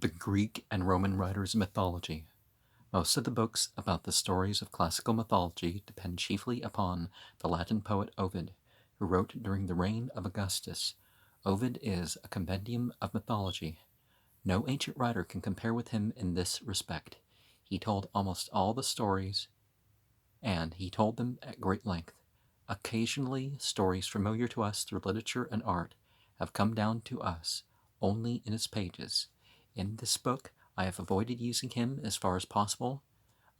The Greek and Roman writers' mythology. Most of the books about the stories of classical mythology depend chiefly upon the Latin poet Ovid, who wrote during the reign of Augustus. Ovid is a compendium of mythology. No ancient writer can compare with him in this respect. He told almost all the stories, and he told them at great length. Occasionally, stories familiar to us through literature and art have come down to us only in its pages. In this book, I have avoided using him as far as possible.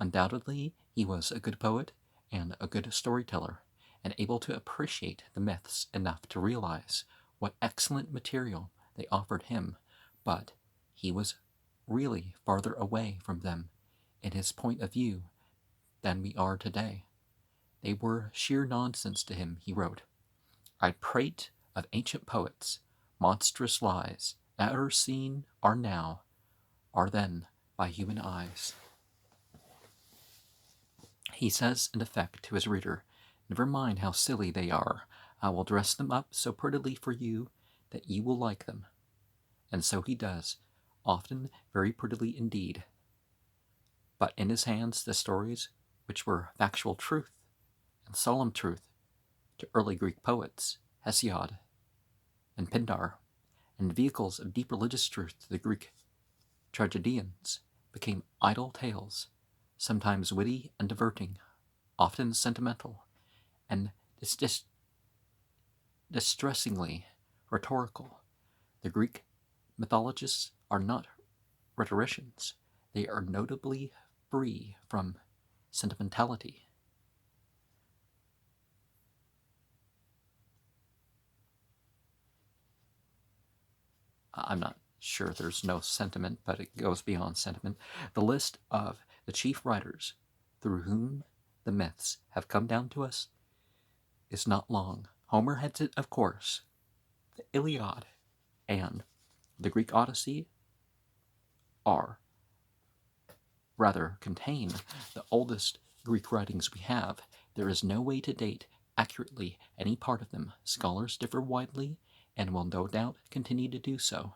Undoubtedly, he was a good poet and a good storyteller, and able to appreciate the myths enough to realize what excellent material they offered him, but he was really farther away from them in his point of view than we are today. They were sheer nonsense to him, he wrote. I prate of ancient poets, monstrous lies, that are seen, are now, are then by human eyes. He says, in effect, to his reader, never mind how silly they are, I will dress them up so prettily for you that you will like them. And so he does, often very prettily indeed. But in his hands the stories which were factual truth and solemn truth to early Greek poets, Hesiod and Pindar, and vehicles of deep religious truth to the Greek tragedians, became idle tales, sometimes witty and diverting, often sentimental, and distressingly rhetorical. The Greek mythologists are not rhetoricians. They are notably free from sentimentality. I'm not sure there's no sentiment, but it goes beyond sentiment. The list of the chief writers through whom the myths have come down to us is not long. Homer heads it, of course. The Iliad and the Greek Odyssey are, rather, contain the oldest Greek writings we have. There is no way to date accurately any part of them. Scholars differ widely and will no doubt continue to do so.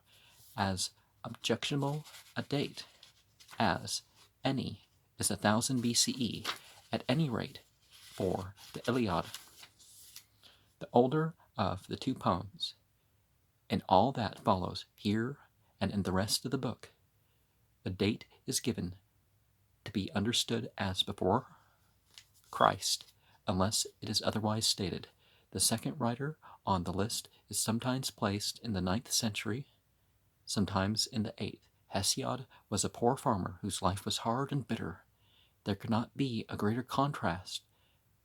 As objectionable a date as any is 1000 BCE, at any rate, for the Iliad, the older of the two poems. In all that follows here and in the rest of the book, the date is given to be understood as before Christ, unless it is otherwise stated. The second writer on the list is sometimes placed in the 9th century, sometimes in the 8th. Hesiod was a poor farmer whose life was hard and bitter. There could not be a greater contrast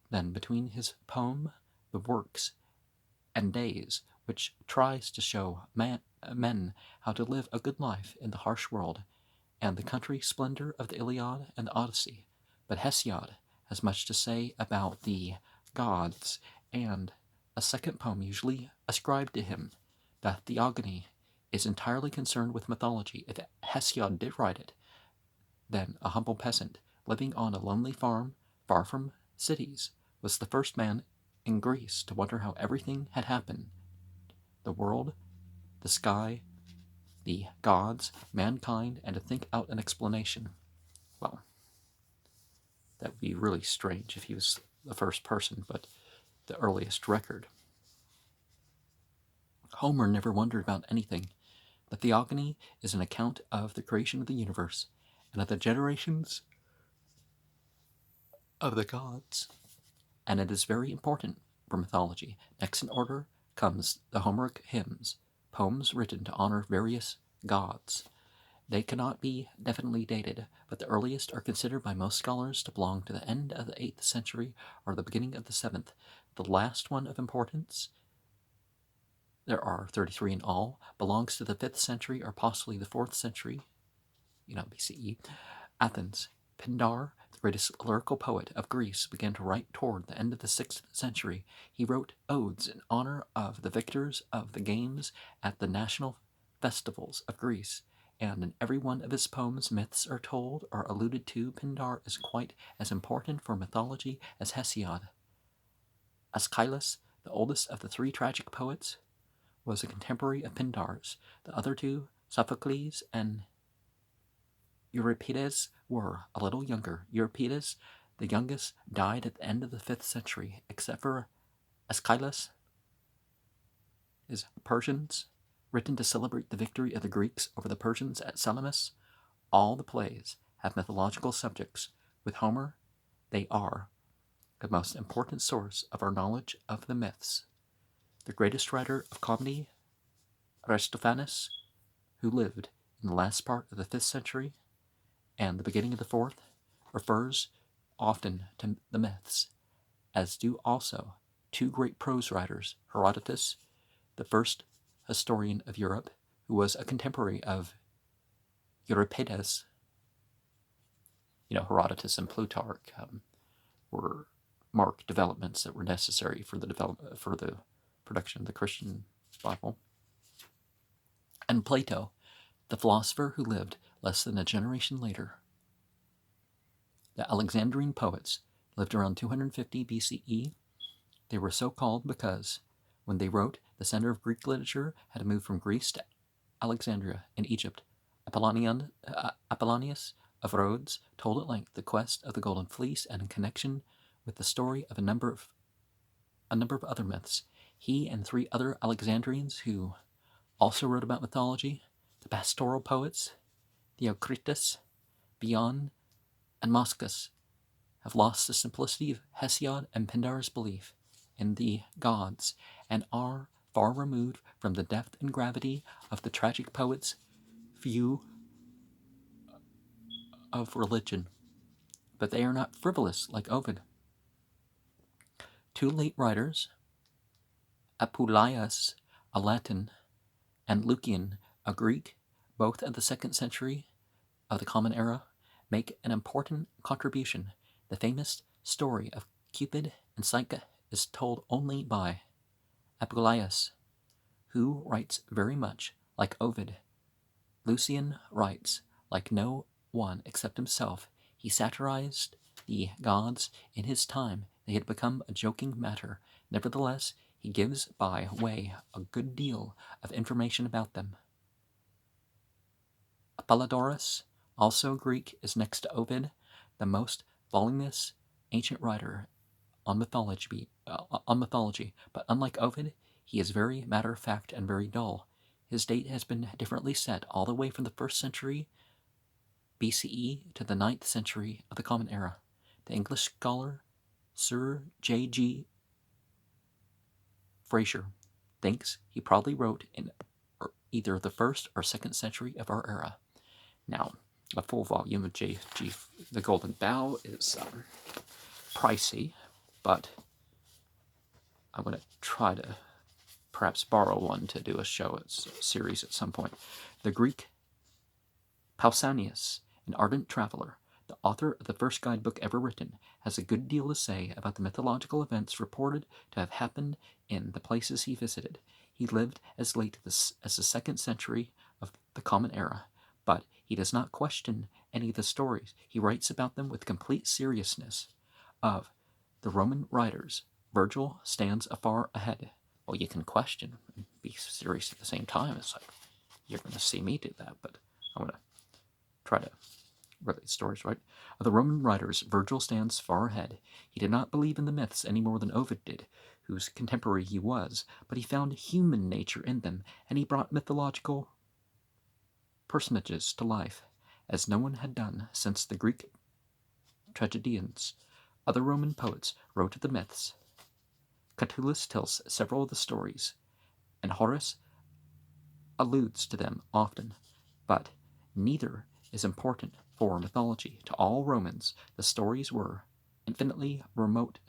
than between his poem, The Works and Days, which tries to show men how to live a good life in the harsh world, and the country splendor of the Iliad and the Odyssey. But Hesiod has much to say about the gods, and a second poem usually ascribed to him, the Theogony, is entirely concerned with mythology. If Hesiod did write it, then a humble peasant living on a lonely farm far from cities was the first man in Greece to wonder how everything had happened: the world, the sky, the gods, mankind, and to think out an explanation. Well, that would be really strange if he was the first person, but the earliest record. Homer never wondered about anything. The Theogony is an account of the creation of the universe and of the generations of the gods, and it is very important for mythology. Next in order comes the Homeric hymns, poems written to honor various gods. They cannot be definitely dated, but the earliest are considered by most scholars to belong to the end of the 8th century or the beginning of the 7th. The last one of importance, there are 33 in all, belongs to the 5th century or possibly the 4th century, BCE. Athens. Pindar, the greatest lyrical poet of Greece, began to write toward the end of the 6th century. He wrote odes in honor of the victors of the games at the national festivals of Greece, and in every one of his poems myths are told or alluded to. Pindar is quite as important for mythology as Hesiod. Aeschylus, the oldest of the 3 tragic poets, was a contemporary of Pindar's. The other 2, Sophocles and Euripides were a little younger. Euripides, the youngest, died at the end of the 5th century, except for Aeschylus, his Persians, written to celebrate the victory of the Greeks over the Persians at Salamis. All the plays have mythological subjects. With Homer, they are the most important source of our knowledge of the myths. The greatest writer of comedy, Aristophanes, who lived in the last part of the 5th century and the beginning of the 4th, refers often to the myths, as do also two great prose writers, Herodotus, the first historian of Europe, who was a contemporary of Euripides. Herodotus and Plutarch were marked developments that were necessary for the production of the Christian Bible. And Plato, the philosopher who lived less than a generation later. The Alexandrine poets lived around 250 BCE. They were so called because, when they wrote, the center of Greek literature had moved from Greece to Alexandria in Egypt. Apollonius of Rhodes told at length the quest of the Golden Fleece, and in connection with the story of a number of other myths, he and 3 other Alexandrians who also wrote about mythology, the pastoral poets, Theocritus, Bion, and Moschus, have lost the simplicity of Hesiod and Pindar's belief in the gods, and are far removed from the depth and gravity of the tragic poet's view of religion. But they are not frivolous like Ovid. 2 late writers, Apuleius, a Latin, and Lucian, a Greek, both of the 2nd century of the Common Era, make an important contribution. The famous story of Cupid and Psyche is told only by Apuleius, who writes very much like Ovid. Lucian writes like no one except himself. He satirized the gods in his time. They had become a joking matter. Nevertheless, he gives by way a good deal of information about them. Apollodorus, also Greek, is next to Ovid, the most voluminous ancient writer on mythology, but unlike Ovid, he is very matter-of-fact and very dull. His date has been differently set all the way from the 1st century BCE to the 9th century of the Common Era. The English scholar Sir J.G. Fraser thinks he probably wrote in either the 1st or 2nd century of our era. Now, a full volume of J.G. The Golden Bough is pricey, but I'm going to try to perhaps borrow one to do a series at some point. The Greek Pausanias, an ardent traveler, the author of the first guidebook ever written, has a good deal to say about the mythological events reported to have happened in the places he visited. He lived as late as the 2nd century of the Common Era, but he does not question any of the stories. He writes about them with complete seriousness. Of the Roman writers, Virgil stands far ahead. Well, you can question and be serious at the same time. It's like, you're going to see me do that, but I'm going to try to relate stories, right? Of the Roman writers, Virgil stands far ahead. He did not believe in the myths any more than Ovid did, whose contemporary he was, but he found human nature in them, and he brought mythological personages to life, as no one had done since the Greek tragedians. Other Roman poets wrote of the myths. Catullus tells several of the stories, and Horace alludes to them often, but neither is important for mythology. To all Romans, the stories were infinitely remote,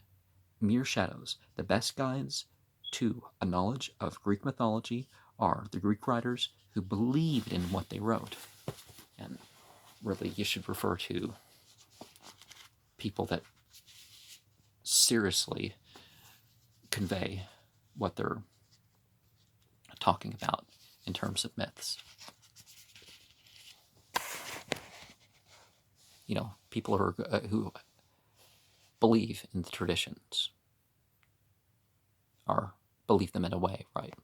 mere shadows. The best guides to a knowledge of Greek mythology are the Greek writers who believed in what they wrote. And really, you should refer to people that seriously convey what they're talking about in terms of myths. People who believe in the traditions, or believe them in a way, right?